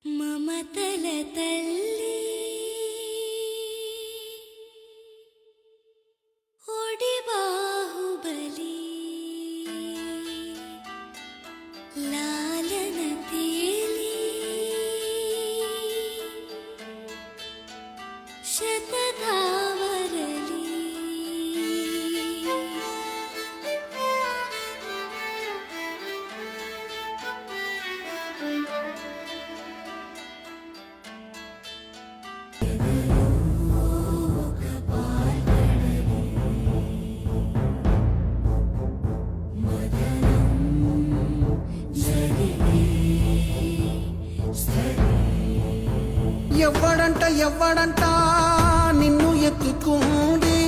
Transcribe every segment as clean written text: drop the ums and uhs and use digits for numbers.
మమతల తల్లి ఒడి బాహుబలి లాలన తేలి శతధావరలి ఎవ్వడంట నిన్ను ఎత్తుకుంది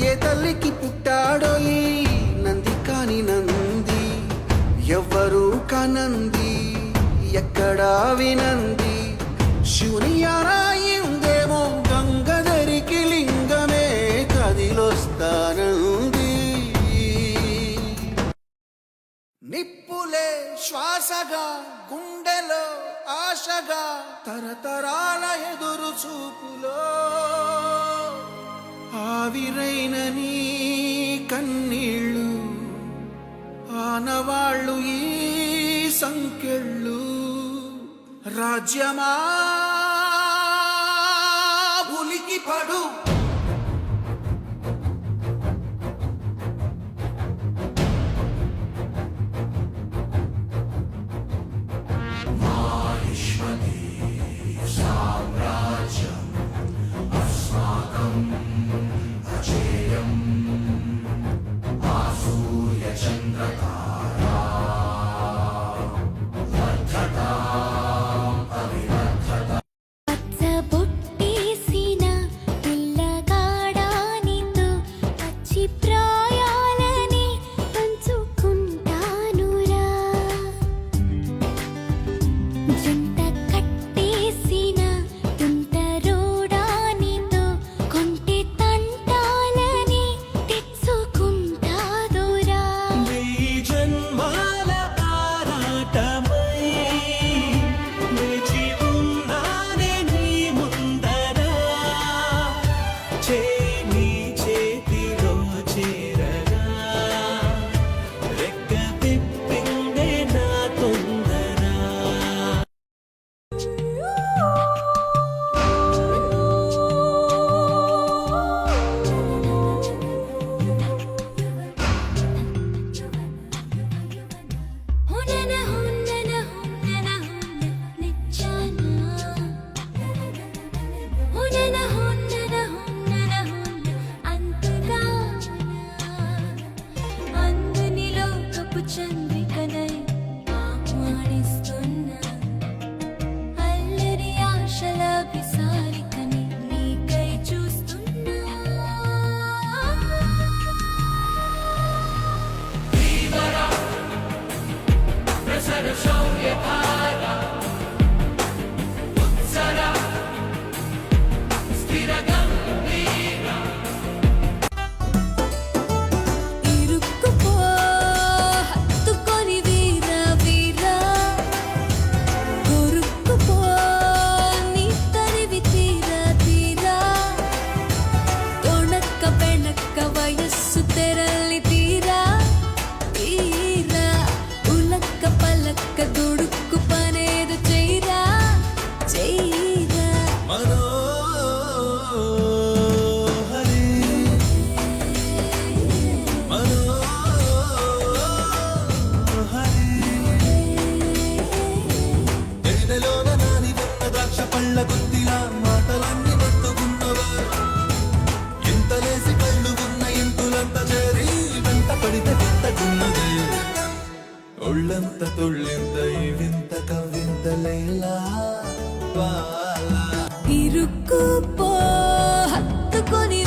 ఏ తల్లికి పుట్టాడో ఈ నంది కాని నంది ఎవ్వరూ కనంది ఎక్కడా వినంది శివుని ఆరాయిందేమో గంగధరికి లింగమే కదిలొస్తానంది నిప్పులే శ్వాసగా గుండెలో ఆశగా తరతరాల ఎదురు చూపులో ఆవిరైన నీ కన్నీళ్ళు ఆనవాళ్ళు ఈ సంకెళ్ళు రాజ్యమా ఉలికి పడు ఒళ్ళంత తొళ్ళింత వింత కవింత లేలా ఇరుక్కుపో హత్తుకొని